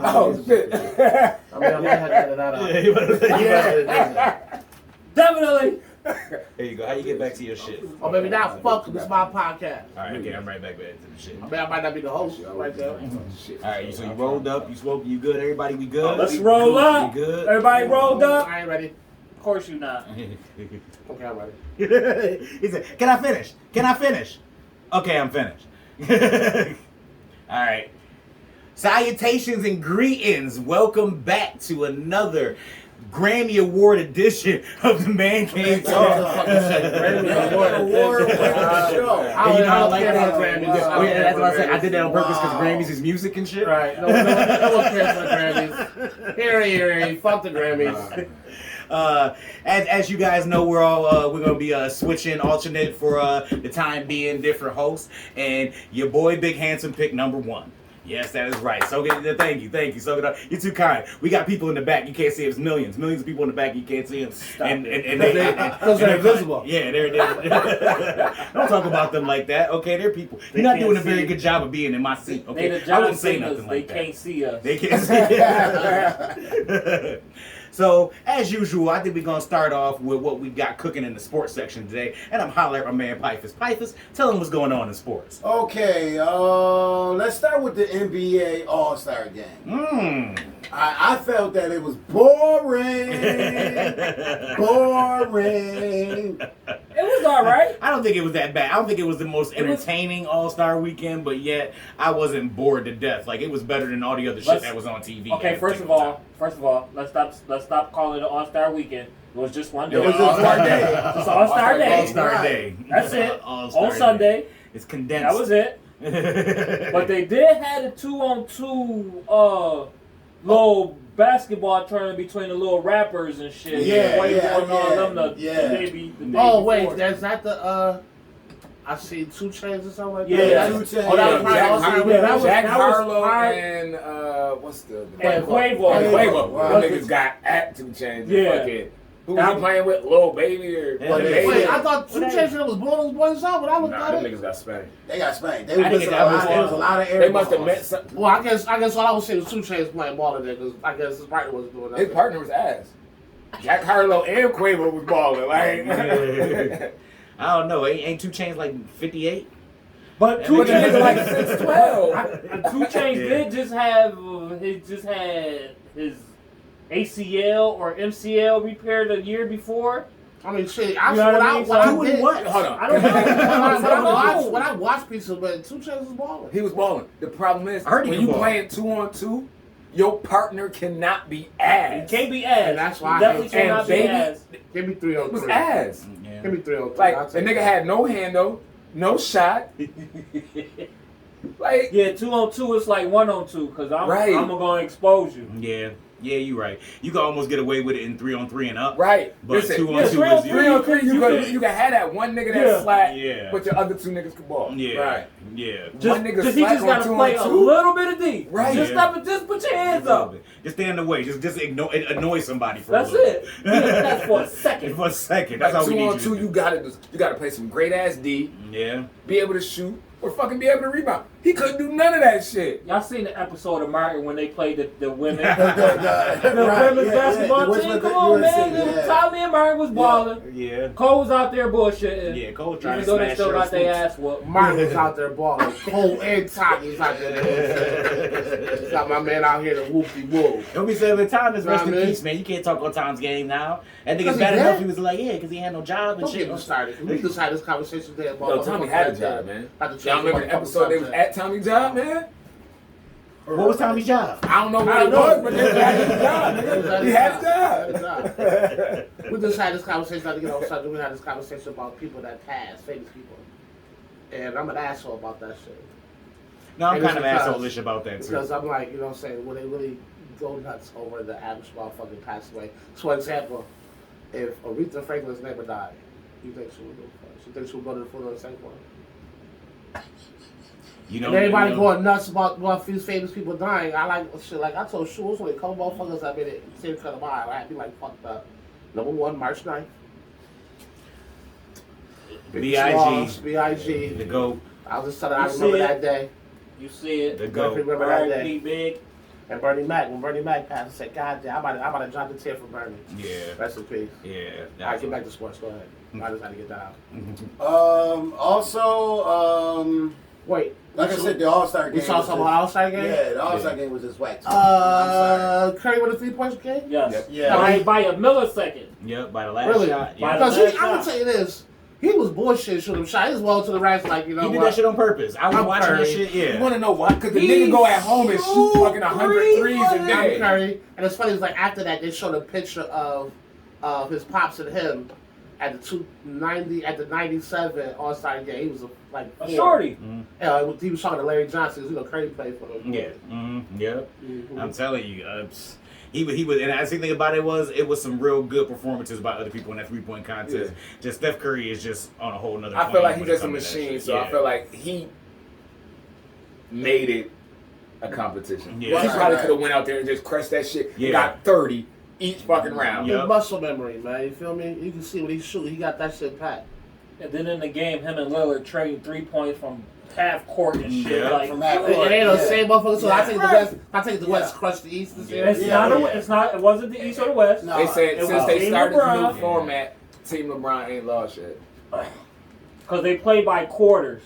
Oh, shit. I might have to edit that out. Yeah. Definitely. There you go. How you get back to your shit? Oh, baby, now fuck, this is my podcast. All right, okay, I'm right back to the shit. I mean, I might not be the host right there. All right, so you rolled up, you spoke, you good? Everybody, we good? Let's roll up. You good? Everybody rolled up. I ain't ready. Of course you not. Okay, I'm ready. He said, "Can I finish? Can I finish?" Okay, I'm finished. All right. Salutations and greetings. Welcome back to another Grammy Award edition of the Man Cave Talk. Grammy Award show. I like that. That's what I said. I did that on purpose because Grammys is music and shit. Right. No one cares for the Grammys. Here. Fuck the Grammys. As you guys know, we're gonna be switching alternate for the time being, different hosts, and your boy Big Handsome picked number 1. Yes, that is right. So thank you. So you're too kind. We got people in the back. You can't see. It's millions of people in the back. You can't see them. Because they're invisible. Yeah, they're don't talk about them like that. Okay, they're people. You're not doing a very good job of being in my seat. Okay, I wouldn't say nothing like that. They can't see us. They can't see us. So, as usual, I think we're going to start off with what we got cooking in the sports section today. And I'm hollering at my man Pifus. Pifus, tell him what's going on in sports. Okay, let's start with the NBA All-Star Game. I felt that it was boring. It was all right. I don't think it was that bad. I don't think it was the most entertaining All-Star weekend, but yet I wasn't bored to death. Like, it was better than all the other shit that was on TV. Okay, first of all, let's stop calling it All-Star weekend. It was just one day. It was just one day. It's All-Star Day. All-Star Day. That's it. All-Star On Sunday. It's condensed. That was it. But they did have a 2-on-2 little basketball tournament between the little rappers and shit. The day Oh, wait, before. that's not the, I see 2 Chainz or something like that? Yeah. 2 Chainz. Oh, that was Jack that was Harlow hard. and, what's the... And Quavo. Quavo. Wow. Them niggas got at 2 Chainz. Yeah. Fucking, who was he playing with? Lil Baby or... Yeah. Wait, I thought 2 Chainz was blowing those boys out, but I looked Nah, at them it. niggas got spanked. They got spanked. I didn't get that. There was a lot of air They must have balls. met something. Well, I guess all I was seeing was 2 Chainz playing ball in there, because I guess his partner wasn't doing that. His partner was ass. Jack Harlow and Quavo was balling. Like, I don't know. Ain't 2 Chainz like 58? But 2 but the nigga Chainz like 6'12". 2 Chainz did just had his ACL or MCL repaired a year before. I mean, shit, You know what I mean? when I did, what? Hold on. I don't know. when I watched pieces, but 2 Chainz was balling. He was balling. The problem is, I heard he when can you ball. playing 2-on-2, your partner cannot be ass. He can't be ass. And that's why I Definitely hate cannot and be baby- ass. Give me 3 on It was 3. ass. Yeah. Give me 3 on 3. Like, the nigga had no handle, no shot. Like, Yeah, 2-on-2 is like 1-on-2 because I'm Right. gonna expose you. Yeah, you're right. You can almost get away with it in 3-on-3 and up. right. But Listen, 2-on-2 is 3-on-3, you can have that one nigga that's Yeah. slack, Yeah. but your other 2 niggas can ball. Yeah. Right. Yeah. One nigga He slack just on gotta play a 2-on-2. little bit of D. Right. Just Yeah. just put your hands Just a little up. bit. Just stay in the way. Just annoy somebody for That's a little it. Yeah, that's for a second. For a second. That's Like all we need you 2-on-2, to you gotta play some great ass D, do. Yeah. be able to shoot, or fucking be able to rebound. He couldn't do none of that shit. Y'all seen the episode of Martin when they played the women? The women's basketball team? Come on, man. Tommy and Martin was balling. Yeah. Cole was out there bullshitting. Yeah, Cole trying Even to though they smash still her got their spooks. ass whooped. Martin was out there balling. Cole and Tommy was out there. Got my man out here to whoop-de-whoop. Don't be saying Tom is rest Nah, in man. peace, man. You can't talk on Tom's game now. And Because niggas bad he enough. dead? He was like, yeah, because he had no job and Don't shit. get me started. We just had this conversation today about... No, Tommy had a job, man. Y'all remember the episode they was at Tommy's job, man? What was Tommy's job? I don't know what it was, but they had his job, nigga. He had a job. We just had this conversation, not to get on subject, we had this conversation about people that pass, famous people. And I'm an asshole about that shit. No, I'm And kind of it's because- asshole-ish about that, too. Because I'm like, you know what I'm saying, when they really go nuts over the average motherfucker passed away. So, for example, if Aretha Franklin's never died, you think she would do it? You think she would go to the funeral and sing for her? You know, And everybody you know, going nuts about these famous people dying. I like shit. Like I told Shules when a couple motherfuckers I made it same cut of mine. I had to be like fucked up. Number 1, March 9th. B.I.G. the GOAT. I was just telling I You see remember it? that day. You see it. The Definitely GOAT. remember that Alright, day. be big. And Bernie Mac, when Bernie Mac passed, I said, God damn, I'm about to drop the tear for Bernie. Yeah. Rest in peace. Yeah. All right, get back to sports. Go ahead. I just had to get that out. Also, Wait. like I said, the All-Star game. We saw some All-Star game? Yeah, the All-Star game was just whack. I'm sorry. Curry with a 3-point game? Yes. Yep. Yeah. By a millisecond. Yep, by the last Really? shot. By Yeah. the Because last I'm going shot. to tell you this. He was bullshit shooting shot. He was well to the rest, like, you know He what? did that shit on purpose. I was I'm watching that Curry. shit, You yeah. want to know why? Because the He's nigga go at home and shoot fucking 100 threes a I'm day. Curry. And it's funny, it's like after that, they showed a picture of his pops and him at the 97 All-Star game. He was like A 4. shorty. He was talking to Larry Johnson. You know, Curry played for him. Yeah. Yep. Mhm. I'm telling you, he was, and I think the thing about it was some real good performances by other people in that 3-point contest. Yeah. Just Steph Curry is just on a whole nother. I feel plane like he's when it just a comes to that machine, shit. so Yeah. I feel like he made it a competition. Yeah. He Right, probably right. could have went out there and just crushed that shit. Yeah. Got 30 each fucking round. Yeah. His muscle memory, man. You feel me? You can see when he shoot, he got that shit packed. And then in the game, him and Lillard trading 3 points from half court and shit. Yeah. Like, From half It court. ain't no Yeah. same motherfucker. So I Yeah. take the West. I take the West, crush the East this year. it's Yeah, not. yeah. It's not. It wasn't the East or the West. No. They said It since was they Team started the new LeBron. format, Team LeBron ain't lost yet. Because they play by quarters.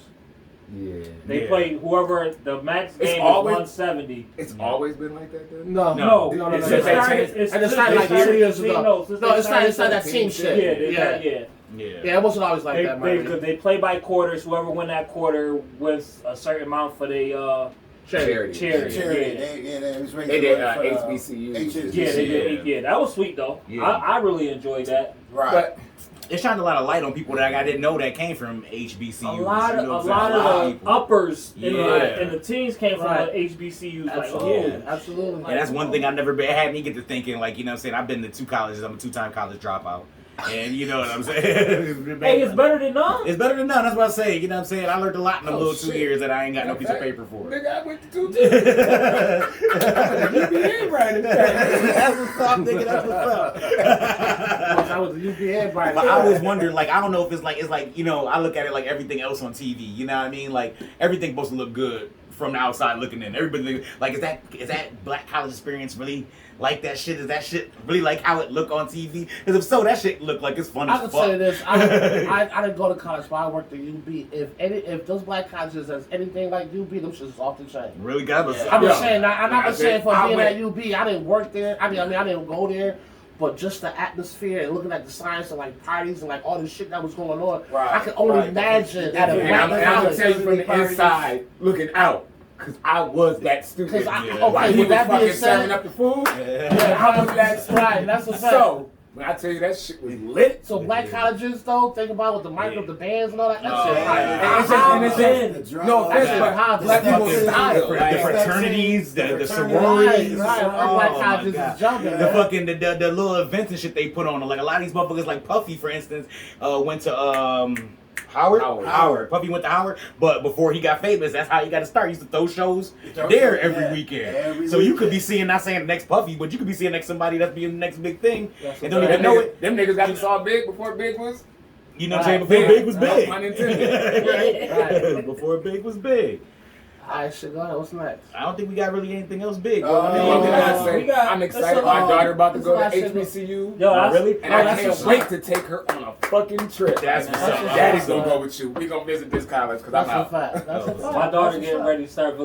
Yeah. They Yeah. play whoever the max It's game always- is 170. It's always been like that, then? No, No. no, no, It's no. Since they started- changed- it's And it since started they like started- 2 years see, ago. No, since No, they it's not that started- team team shit. shit. Yeah, Yeah. Yeah. Yeah, it wasn't always like that, man. They play by quarters. Whoever win that quarter wins a certain amount for the Charity. charity. Charity. They was raising They did money for, HBCUs. HBCUs. Yeah, they did. Yeah. Yeah, that was sweet though. Yeah. I really enjoyed that. Right. But It shined a lot of light on people that I didn't know that came from HBCUs. A lot you know what of I'm saying? the people. uppers in Yeah. the teens came from Right. the HBCUs. Like, Absolutely, oh, absolutely. And that's one thing I never been. It had me get to thinking, like, you know what I'm saying? I've been to 2 colleges. I'm a 2-time college dropout. And you know what I'm saying? hey, it's better than none. It's better than none. That's what I'm saying. You know what I'm saying? I learned a lot in the Oh, little 2 shit. years that I ain't got no In piece of fact, paper for. nigga, I went to 2 too. UVA right That's what's up, nigga. That's what's up. I was a UVA But I always wondered, like, I don't know if it's like, you know, I look at it like everything else on TV. You know what I mean? Like, everything supposed to look good from the outside looking in. Everybody, like, is that black college experience really like that shit? Is that shit really like how it look on TV? Because if so, that shit look like it's fun I as can fuck. say this. I didn't go to college, but I worked at UB. If those black colleges has anything like UB, them shit is off the chain. Really got Yeah. I'm just Yeah. saying. I'm not I just saying said, for I being went- at UB. I didn't work there. I mean, I didn't go there. But just the atmosphere and looking at the science and like parties and like all this shit that was going on, Right, I could only right. imagine at a And black I'm gonna college. tell you from the inside, looking out, because I was that stupid. 'Cause I- Yeah. While okay, he with was that being fucking said, serving up the food, Yeah. I was that right. That's a fact. So, when I tell you that shit was lit, So black colleges though, think about with the micro, the bands and all that. That Oh, shit yeah. high. and it's just, and it's just, The no offense, That's but high. black That's people fucking style. The Like, fraternities, the fraternity. sororities, Right, right. oh Black my colleges God. is jumping, the man. fucking the little events and shit they put on. Like a lot of these motherfuckers, like Puffy, for instance, went to Howard. Howard. Puffy went to Howard, but before he got famous, that's how he got to start. He used to throw shows Throw there shows, every yeah. weekend. Every So you could be weekend. seeing, not saying the next Puffy, but you could be seeing next somebody that's being the next big thing That's and what don't I'm even know it. Them niggas got to saw Big before Big was. You know what I'm saying? Right. Before Big. Big was big. Pun intended. Right. Before Big was big. Alright, shit, go ahead. What's next? I don't think we got really anything else big. Oh, I mean, One thing I Oh, say, we got- I'm it's excited. a- My daughter about to it's go a to lot of shit. HBCU. Yo, that's, really? And Oh, I that's can't what's wait up. to take her on a fucking trip. That's what's up. Daddy's gonna That's go with you. We gonna visit this college because That's I'm a out. fact. That's a fact. My daughter That's getting what's ready to start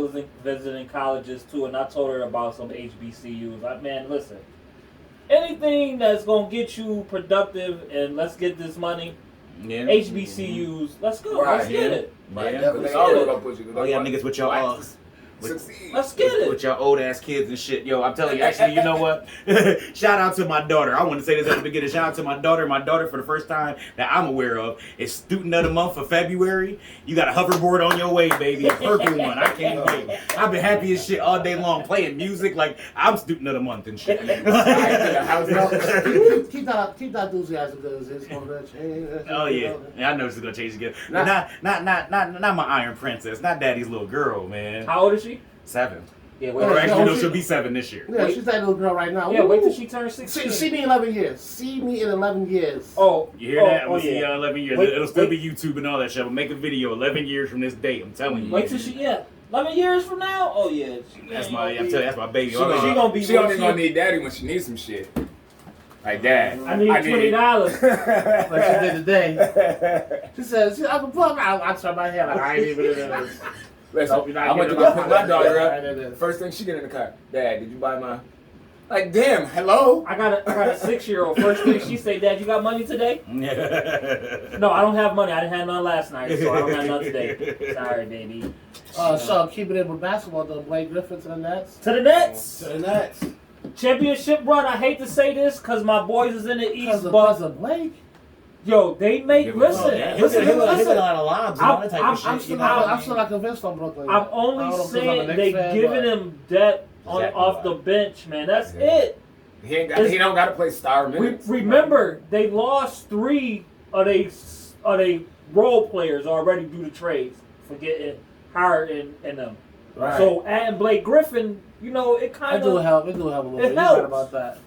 visiting colleges too, and I told her about some HBCUs. Like, man, listen, anything that's gonna get you productive and let's get this money, Yeah. HBCUs, let's go, Right, let's get it. Right, Yeah. definitely. They always gonna push you. Oh, yeah, niggas with your succeed. Let's get it. with your old ass kids and shit. Yo, I'm telling you, actually, you know what? Shout out to my daughter. I want to say this at the beginning. Shout out to my daughter. My daughter, for the first time that I'm aware of, is Student of the Month for February. You got a hoverboard on your way, baby. A purple one. I can't wait. I've been happy as shit all day long playing music. Like, I'm Student of the Month and shit. Keep that enthusiasm because it's gonna change. Oh yeah, I know this is gonna change again. Nah. Not my Iron Princess, not Daddy's little girl, man. How old is she? 7. Yeah, Or wait, actually, no, she- she'll be 7 this year. Yeah, she's that little girl right now. yeah, wait till Woo. she turns 16. See me in 11 years. See me in 11 years. Oh, You hear that? Oh, We'll see yeah. y'all in 11 years. Wait, It'll still wait. be YouTube and all that shit. We'll make a video 11 years from this date. I'm telling you. Wait till she, yeah. 11 years from now? Oh yeah. That's my baby. She gonna be. She only gonna need daddy when she needs some shit. Like dad. I need $20. Like she did today. She says, I can put I turn my head like I ain't even in this. Listen, I went to go pick my daughter up. First thing she get in the car, Dad, did you buy my? Like, damn, hello. I got a 6-year-old. First thing she say, Dad, you got money today? No, I don't have money. I didn't have none last night, so I don't have none today. Sorry, baby. So keeping it with basketball, though, Blake Griffin to the Nets. To the Nets. To the Nets. Championship run. I hate to say this because my boys is in the East, Because of Blake. Yo, they make listen. Hit a lot of lobs and all that type of shit. I'm still not convinced on Brooklyn. I'm only saying they giving him depth off the bench, man. That's it. He don't got to play star minutes. Remember, they lost 3 of they role players already due to trades for getting hired in them. Right. So adding Blake Griffin, you know, it kind of It do help a little bit. It You're helps. right about that.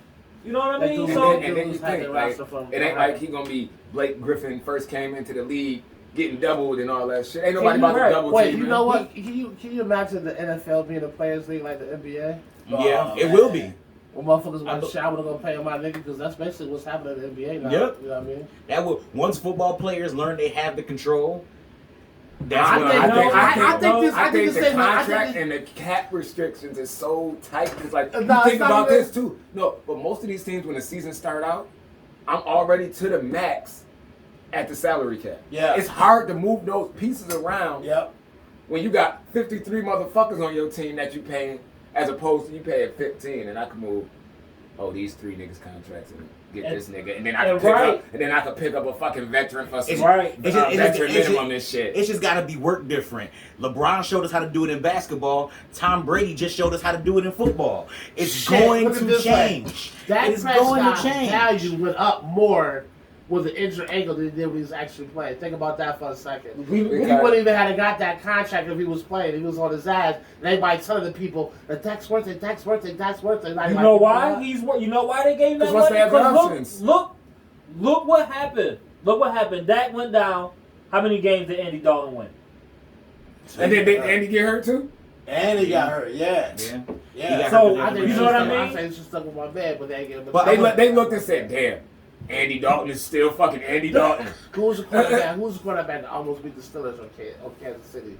You know what I mean? And then you think, like, it ain't like he gonna be Blake Griffin first came into the league getting doubled and all that shit. Ain't nobody about to double Wait, team. you know what? Can you imagine the NFL being a players' league like the NBA? Yeah, it will be. Well, motherfuckers want to shower, they're gonna pay my nigga because that's basically what's happening in the NBA now. Yep. You know what I mean? That will once football players learn they have the control. I think this the contract and the cap restrictions is so tight because, like, you think about this too. No, but most of these teams, when the season start out, I'm already to the max at the salary cap. Yeah. It's hard to move those pieces around. Yep. When you got 53 motherfuckers on your team that you paying, as opposed to you paying 15, and I can move. These 3 niggas contracts and get this nigga, and then I can pick up a fucking veteran for some veteran minimum and shit. It's just got to be worked different. LeBron showed us how to do it in basketball. Tom Brady just showed us how to do it in football. It's going to change. That it's going to change. Value went up more with the injured ankle than he did when he was actually playing. Think about that for a second. He wouldn't even have got that contract if he was playing. He was on his ass, and everybody telling the people that that's worth it. You know why You know why they gave him that money? Because look what happened. Look what happened. Dak went down. How many games did Andy Dalton win? And then did Andy get hurt too? And he got hurt. Yeah. So you know what I mean? I say it's just stuck with my bed, but they ain't getting. But they looked and said, "Damn, Andy Dalton is still fucking Andy Dalton." Who was the quarterback that almost beat the Steelers on Kansas City?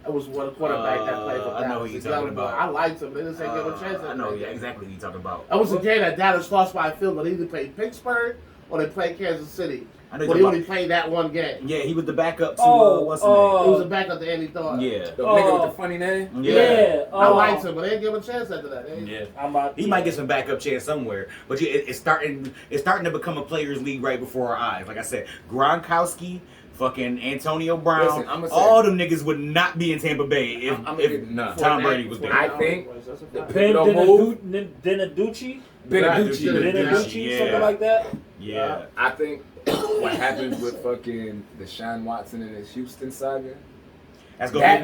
It was one quarterback that played for Dallas. I know who you're talking about. I liked him. They just ain't give him a chance. I know exactly who you're talking about. That was a game that Dallas lost by a field goal. They either played Pittsburgh or they played Kansas City. But he only played that one game. Yeah, he was the backup to what's his He name? was a backup to Andy Dalton. Yeah. The nigga with the funny name? Yeah. I liked him, but they didn't give him a chance after that. He might get some backup chance somewhere. But it's starting to become a players' league right before our eyes. Like I said, Gronkowski, fucking Antonio Brown, all them niggas would not be in Tampa Bay if Tom Brady was there. I think the Beneducci, yeah. something like that. Yeah. I think what happens with fucking Deshaun Watson and his Houston saga,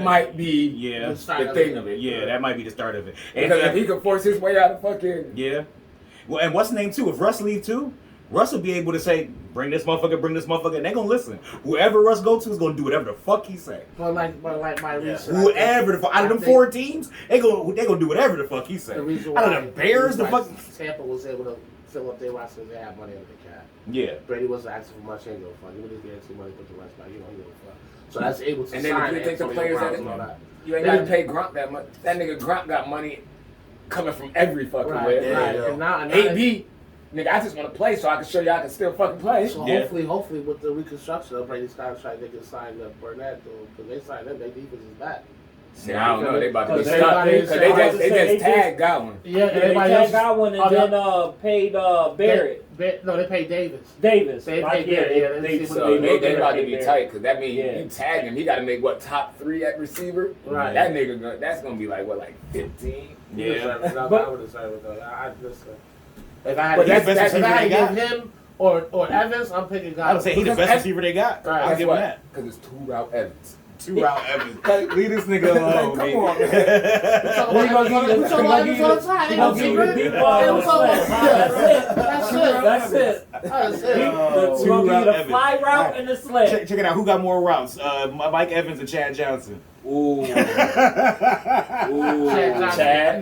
might be the thing of it. Yeah, that might be the start of it. Because if he could force his way out of fucking... Yeah. Well, and what's the name too? If Russ leave too, Russ will be able to say, bring this motherfucker, and they're gonna listen. Whoever Russ go to is gonna do whatever the fuck he say. But like my research. Whoever the fuck, out of them 4 teams, they gonna do whatever the fuck he say. Out of the Bears, the fuck. Tampa was able to fill up their roster. They have money on the cap. Yeah. Brady wasn't asking for much. He ain't gonna fuck. He was getting too money, put the rest back. You know, he don't fuck. So that's able to. And then if you think the players that you ain't gotta pay Gronk that much. That nigga Gronk got money coming from every fucking way. Right. And now AB. Nigga, I just want to play so I can show you I can still fucking play. So hopefully with the reconstruction of Brady's contract, they can sign up Burnett because they signed him. Their defense is back. See, I don't know. They about to be stuck because they just tagged Godwin. Yeah, they tagged Godwin and then paid Barrett. No, they paid Davis. They paid Barrett. So they about to be tight because that means you tag him. He got to make top 3 at receiver. Right. That nigga, that's gonna be like 15. Yeah. I would have said with that. If I had to give him or Evans, I'm picking Godwin. I would say he's the best receiver they got. Right. I'll give him that. Because it's 2 Route Evans. 2 Route Evans. Leave this nigga alone. Come on, man. We gonna give you the time. He gonna give you the deep ball. That's it. The 2 Route Evans. The fly route and the sled. Check it out. Who got more routes? Mike Evans and Chad Johnson. Ooh. Chad.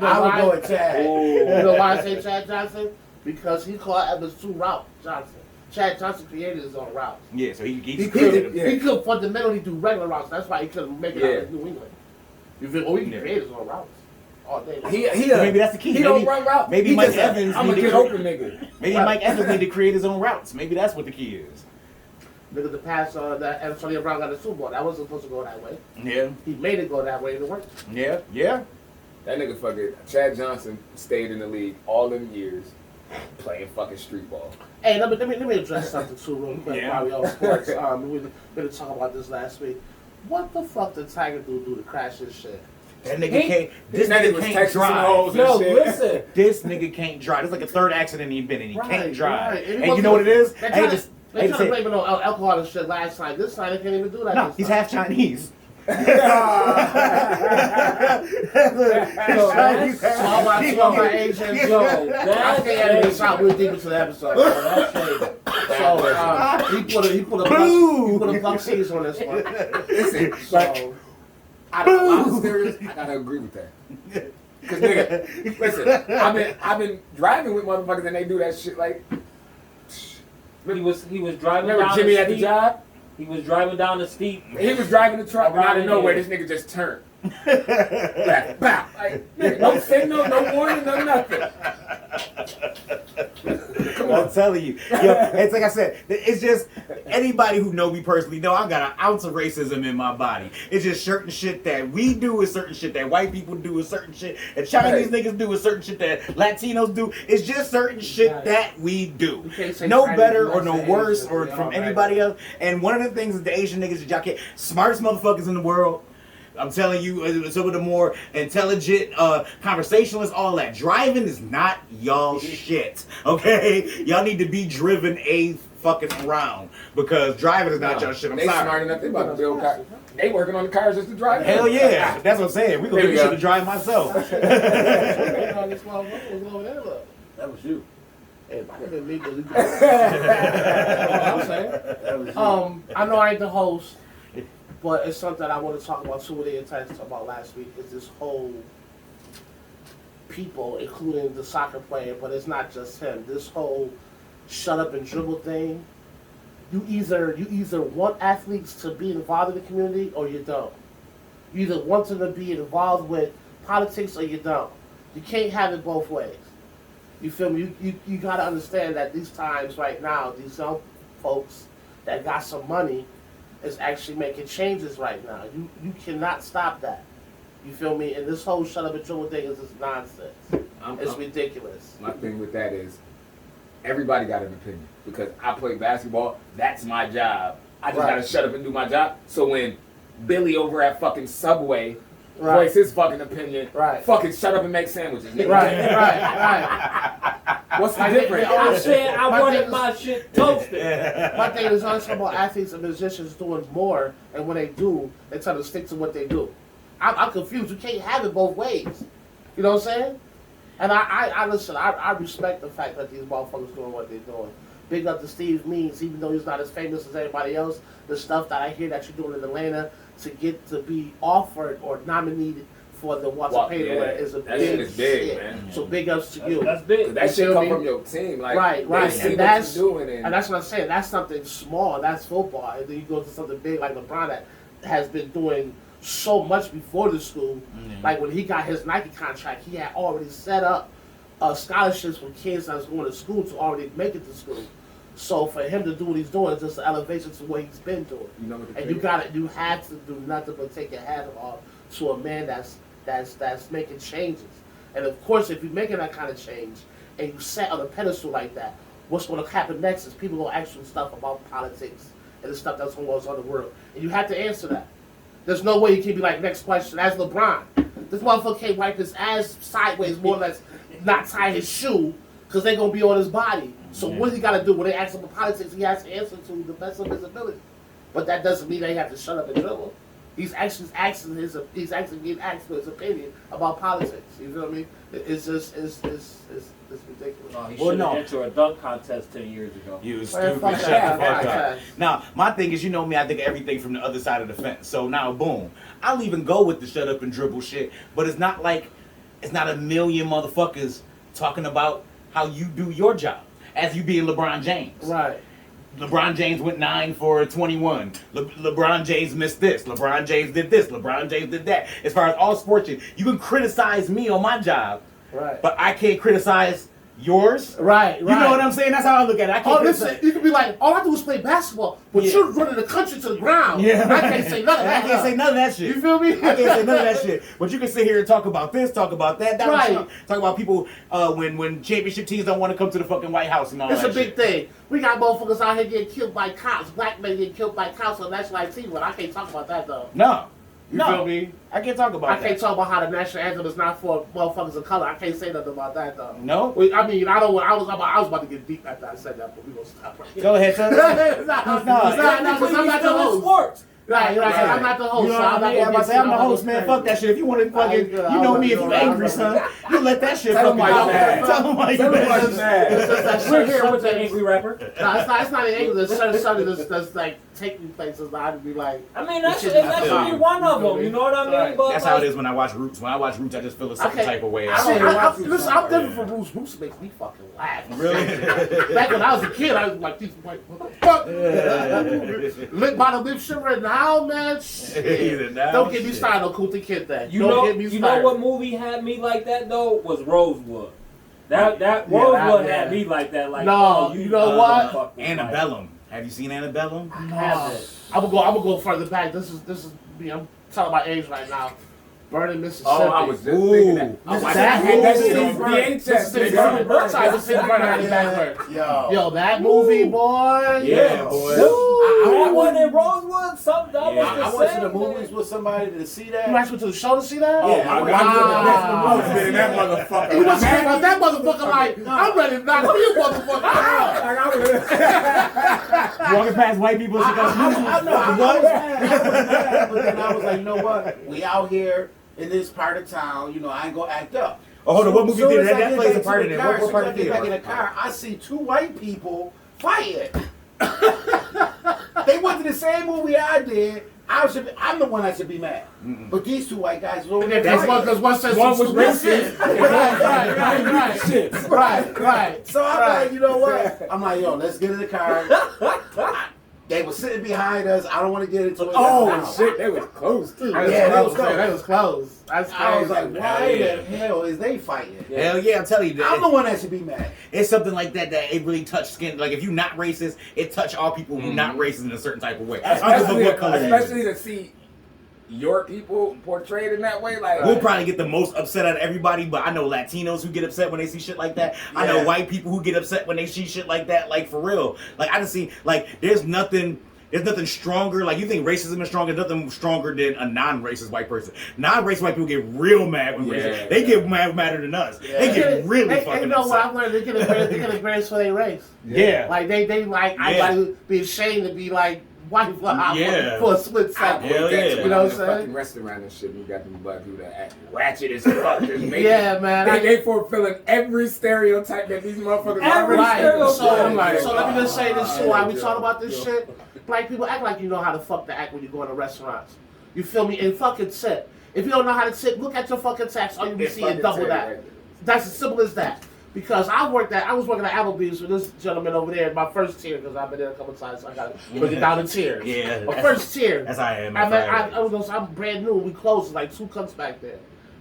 I would go with Chad. You know why I say Chad Johnson? Because he called Evans 2 route Johnson. Chad Johnson created his own routes. Yeah, so he could fundamentally do regular routes. That's why he couldn't make it out of New England. You feel? Oh, he can create his own routes all day. Maybe that's the key. He don't run routes. Maybe Mike Evans. I'm a get open nigga. Maybe Mike Evans need to create his own routes. Maybe that's what the key is. Look at the pass that Antonio Brown got the Super Bowl. That wasn't supposed to go that way. Yeah. He made it go that way and it worked. Yeah. Yeah. That nigga fucking Chad Johnson stayed in the league all them years playing fucking street ball. Hey, let me address something too real quick while we on sports. We were going to talk about this last week. What the fuck did Tiger do to crash his shit? That nigga can't. This nigga can't drive. Yo, listen. This nigga can't drive. It's like a third accident he's been in. He can't drive. Right. And you know what it is? They tried to blame it on alcohol and shit last night. This time they can't even do that. No, he's half Chinese. So all my Asian, I can't edit this out. We're deep into the episode. So he put a buck seas on this one. Listen, So I'm serious. I gotta agree with that. Cause nigga, listen, I've been driving with motherfuckers and they do that shit like. He was driving Remember down Jimmy the at the steep. job? He was driving down the steep. He was driving the truck and out of nowhere here. this nigga just turned. Like, bow. Like, no signal, no warning, no nothing. Come on. I'm telling you. Yo, it's like I said, it's just anybody who know me personally know I got an ounce of racism in my body. It's just certain shit that we do is certain shit that white people do is certain shit that Chinese niggas do is certain shit that Latinos do. It's just certain shit that we do. No better or no worse or from anybody else. And one of the things that the Asian niggas that y'all can't, smartest motherfuckers in the world. I'm telling you, some of the more intelligent conversationalists, all that. Driving is not y'all shit, okay? Y'all need to be driven a fucking around because driving is not y'all shit. I'm they sorry. smart enough. They about to build cars. They working on the cars just to drive. Hell yeah, that's what I'm saying. We gonna get this shit to drive myself. That was you. Hey, I didn't mean to. I'm saying. That was you. I know I ain't the host, but it's something I want to talk about too. What they tried to talk about last week is this whole people, including the soccer player, but it's not just him. This whole shut up and dribble thing. You either want athletes to be involved in the community or you don't. You either want them to be involved with politics or you don't. You can't have it both ways. You feel me? You gotta understand that these times right now, these young folks that got some money is actually making changes right now. You cannot stop that. You feel me? And this whole shut up and dribble thing is just nonsense. It's ridiculous. My thing with that is everybody got an opinion because I play basketball. That's my job. I just gotta shut up and do my job. So when Billy over at fucking Subway voice his fucking opinion, fucking shut up and make sandwiches. Nigga. Right. What's the difference? I said I wanted my shit toasted. My thing is always about athletes and musicians doing more, and when they do, they try to stick to what they do. I'm confused. You can't have it both ways. You know what I'm saying? And I listen. I respect the fact that these motherfuckers doing what they're doing. Big up to Steve Means, even though he's not as famous as anybody else. The stuff that I hear that you're doing in Atlanta to get to be offered or nominated for the Walter Payton is a big shit. Man. So big ups to you. That's big. That shit come from your team, like right. And that's and that's what I'm saying. That's something small. That's football. And then you go to something big like LeBron that has been doing so much before the school. Mm-hmm. Like when he got his Nike contract, he had already set up scholarships for kids that was going to school to already make it to school. So for him to do what he's doing is just an elevation to what he's been doing. You have to do nothing but take your hat off to a man that's making changes. And of course, if you're making that kind of change and you sat on a pedestal like that, what's going to happen next is people going to ask you stuff about politics and the stuff that's going on in the world, and you have to answer that. There's no way you can be like, next question, as LeBron. This motherfucker can't wipe his ass sideways, more or less, not tie his shoe, because they're going to be on his body. So what he got to do when they ask him about politics, he has to answer to the best of his ability. But that doesn't mean they have to shut up and dribble. He's actually being asked for his opinion about politics. You feel me? It's just it's ridiculous. Oh, he Well, should no. have entered a dunk contest 10 years ago. You Man, stupid. fuck Shut that. the fuck Fuck up. that. Now, my thing is, you know me, I think of everything from the other side of the fence. So now, boom. I'll even go with the shut up and dribble shit, but it's not like, it's not a million motherfuckers talking about how you do your job as you being LeBron James. Right. LeBron James went 9 for 21. LeBron James missed this. LeBron James did this. LeBron James did that. As far as all sports shit, you can criticize me on my job, Right. but I can't criticize yours. Right. You know what I'm saying? That's how I look at it. I can't Oh, listen, criticize. you can be like, all I do is play basketball, but Yeah. you're running the country to the ground. Yeah. I can't say none of that. I can't say none of that shit. You feel me? I can't say none of that shit. But you can sit here and talk about this, talk about that. Right. Talk about people when championship teams don't want to come to the fucking White House and all It's that a big shit. thing. We got motherfuckers out here getting killed by cops. Black men getting killed by cops on national TV, but I can't talk about that though. No. You No. feel me? I can't talk about I that. can't talk about how the national anthem is not for motherfuckers of color. I can't say nothing about that though. No? I mean, I was about to get deep after I said that, but we gonna stop right here. Go ahead, son. It's not, because I'm not the host. Sports. Right. I'm not the host. You know so what I'm I not mean? I'm about to say, I'm the gonna host, man. get Fuck that shit. If you want to fucking, I you know ain't me, if gonna you do it. angry, son, you let that shit Tell him fucking why go. you mad. Tell him why you Tell him why mad. you mad. We're here with the angry rapper. No, it's not an English. There's certain something that's like take me places that I'd be like. I mean, that's Shit, that's I feel only you. one of them. You know what I mean? Right. But That's how it is when I watch Roots. When I watch Roots, I just feel a certain type of way. Listen, I'm different from Roots. Roots makes me fucking laugh. Really? Back when I was a kid, I was like, these white what the fuck? Lit by the lip shiver now, man. Shit. Don't get me started on Kunta Kid thing. Don't get me started. You know what movie had me like that though? Was Rosewood. That Rosewood had me like that. Like, No, oh, you know what? fucking Antebellum. Have you seen Antebellum? I haven't. I'm gonna go further back. This is me. I'm telling my age right now. Burning Mississippi. Oh, I was just thinking that. Ooh. I That had that shit on movie- VHS. Mississippi nigga. Burning. I was sitting burning that first. Yo. Yo, that movie, boy. Yeah, boy. That one in Rosewood, something that Yeah. I was the went to same. the movies with somebody to see that. You actually went to the show to see that? Oh Yeah, my I God, went- I'm doing the best Ah. movie in that motherfucker. You must have about that motherfucker like, I'm ready to knock you motherfucker out. Like, I was- Walking past white people, she goes, I was mad, but then I was like, you know what? We out here in this part of town, you know, I ain't gonna act up. Oh, hold on, what movie Soon theater? as I That get plays a back part to in the it. car, What soon part as of I get back in theater? the car, I see two white people fighting. They went to the same movie I did. I'm the one that should be mad. But these two white guys were over there Because one says One some was stupid racist. shit. Shit. Right. So I'm like, you know what? I'm like, yo, let's get in the car. They were sitting behind us. I don't want to get into it. Oh now. shit, they was close too. Yeah, That was close. That's I was crazy. like, why the hell is they fighting? Hell yeah, I'm telling you. I'm the one that should be mad. It's something like that it really touched skin. Like if you're not racist, it touched all people who not racist in a certain type of way. I don't give a what color you Especially is. to see your people portrayed in that way. Like, We'll probably get the most upset out of everybody, but I know Latinos who get upset when they see shit like that. I know Yeah. white people who get upset when they see shit like that. Like for real. Like I just see like there's nothing stronger. Like you think racism is stronger? Nothing stronger than a non-racist white person. Non-racist white people get real mad when racist. They get madder than us. They get really They fucking know what upset. I've learned. They get embarrassed for their race. Yeah. Like they like I gotta be ashamed to be like white for a split second. Hell yeah. You know what I'm saying? Fucking restaurant and shit. We got them black people that act ratchet as fuck. Just make Yeah, it. man. They fulfilling every stereotype that these motherfuckers Every already stereotype. So let me just say this too. While we talk about this shit, black people act like you know how to fuck to act when you go into restaurants. You feel me? And fucking tip. If you don't know how to tip, look at your fucking tax. All you be seeing double that. That's as simple as that. Because I was working at Applebee's with this gentleman over there in my first tier, because I've been there a couple times, so I got to put it down in tiers. Yeah. My first tier. That's how I am. I'm brand new. We closed like 2 cunts back there.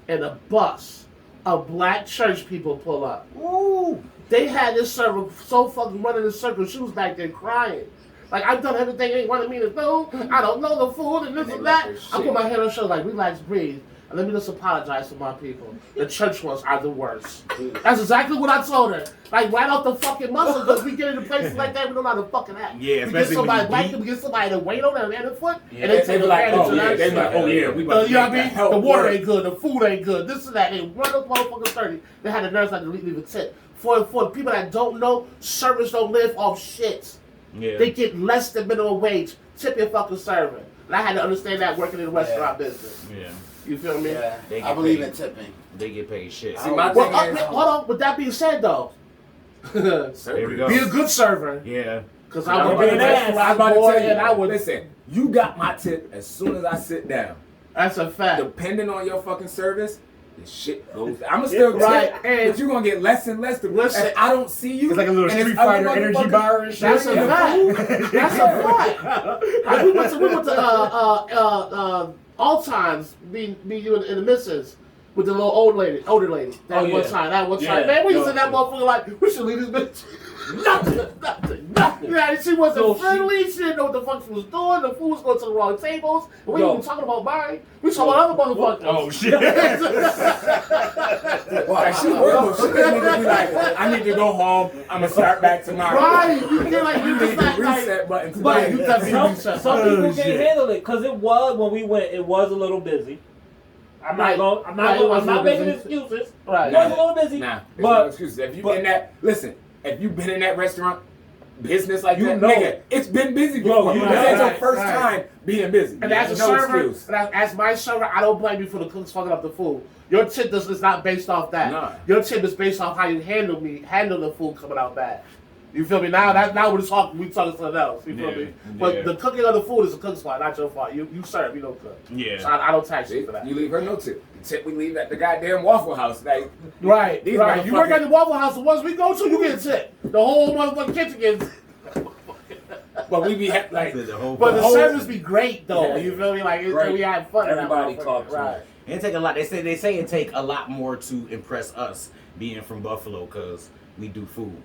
And a bus of black church people pull up. Ooh. They had this server so fucking running in circles. She was back there crying. Like, I've done everything they wanted me to do. I don't know the food and this and that. I put my head on the shoulder like, relax, breathe. And let me just apologize to my people. The church ones are the worst. That's exactly what I told her. Like, right off the fucking muscle, because we get into places like that, we don't know how to fucking act. Yeah, we get especially when somebody, you black deep. people get somebody to wait on their foot, Yeah, and they take be like, advantage oh of yeah, that they shit. like, oh yeah, we about to You know what I make mean? that help The water work. ain't good, the food ain't good, this and that. They run those motherfuckers 30. They had the nerves like to leave a tip. For the people that don't know, servers don't live off shit. Yeah. They get less than minimum wage. Tip your fucking server. And I had to understand that working in the restaurant business. Yeah. You feel me? Yeah, They I get believe paid. in tipping. They get paid shit. See, my Well, thing is, hold on. With that being said, though, There we go. be a good server. Yeah. Because I'm I would gonna be be an an ass. ass. I'm about to tell you, and I would. listen, you got my tip as soon as I sit down. That's a fact. Depending on your fucking service, the shit goes. I'ma still Right, tip, and- but you're gonna get less and less. Listen, and I don't see you. It's like a little and it's Street other Fighter energy motherfuckers- bar and shit. That's a fact. That's a fact. Like, we went to all times, me, you, and the missus. With the little older lady, that Oh, one yeah. time, Yeah. man, we used to No, that motherfucker like, we should leave this bitch. nothing. Yeah, she wasn't So friendly. She didn't know what the fuck she was doing. The food was going to the wrong tables. And we Yo. ain't even talking about mine. We talking about other motherfuckers. Oh shit. Like, she horrible. She couldn't even be like, I need to go home. I'm gonna start back tomorrow. Right? You feel like you You just need the like, reset button today. but you definitely Some reset. people Oh, can't shit. handle it because it was when we went. It was a little busy. I'm Right. not Right, it was I'm a not little making busy. excuses. Right. It was a little busy. Nah, there's But- no excuses. If you but- in that, listen, if you've been in that restaurant business like You that, know. nigga, it's been busy Bro, before. you This know. ain't your Right, first right. time being busy. And as a no server, excuse. and as my server, I don't blame you for the cooks fucking up the food. Your tip is not based off that. Nah. Your tip is based off how you handle the food coming out bad. You feel me? Now we're talking something else. You feel Yeah, me? But yeah. the cooking of the food is a cook's fault, not your fault. You serve, you don't cook. Yeah. So I don't tax you See, for that. you leave her no tip. The tip we leave at the goddamn Waffle House. Like, Right, These right. You work motherfuckers- at the Waffle House, the ones we go to, you get a tip. The whole motherfucking kitchen gets. but we be like, The whole But the whole- service be great though. Yeah. You feel me? Like Right. we had fun. in that Everybody motherfucker. talks right. right. It take a lot. They say it take a lot more to impress us being from Buffalo because we do food.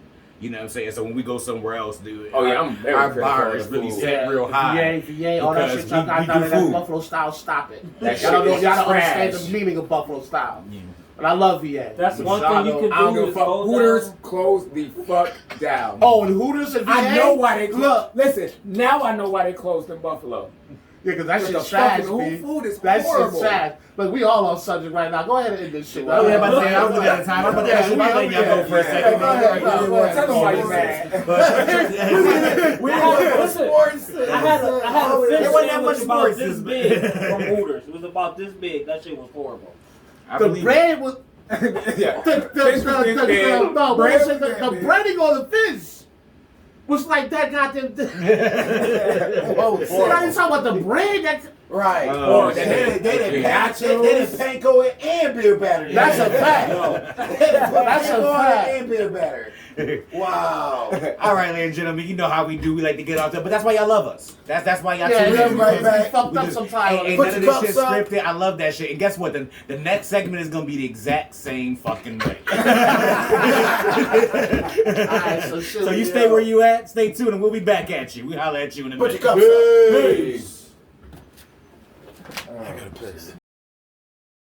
You know what I'm saying? So when we go somewhere else, dude, Oh, yeah, I'm very our critical bar of is the really food. set real high. VA, all that because shit. we I do thought that food. Buffalo style. Stop it. That Y'all don't shit is y'all don't understand trash. the meaning of Buffalo style. Yeah. And I love VA. That's one Y'all thing you don't- can I don't do give a is fuck. go Hooters down. close the fuck down. Oh, and Hooters and VA. I know why they look. Listen, now I know why they closed in Buffalo. Yeah, because that The shit's fucking trash, B. food is That horrible. shit's trash. But we all on subject right now. Go ahead and end this shit. Oh yeah, but I was looking at the time. I'm about to ask you about letting y'all go for a second. go ahead, go ahead. Tell them why you mad. We had, listen, I had a fish There wasn't that much sandwich about sports this this big big. from Hooters. It was about this big. That shit was horrible. I The believe it. bread was. Yeah. The Fish was this big. no, Bread the was that big. breading on the fish was like that goddamn. Whoa, See, now you talking about the bread? That's Right. Oh, they shit. didn't patch it. They didn't panko it and beer batter. That's a fact. They didn't put That's a panko fact. and beer batter. Wow. All right, ladies and gentlemen, you know how we do. We like to get out there, but that's why y'all love us. That's why y'all Yeah, tune yeah, in. right, because right. We fucked we up just- sometimes. Ain't Put none of your this shit cups up. scripted. I love that shit. And guess what? The next segment is gonna be the exact same fucking way. Alright, so shit, So you we, stay where you at. Stay tuned, and we'll be back at you. We holler at you in a Put your minute. cups up. Peace. I gotta piss.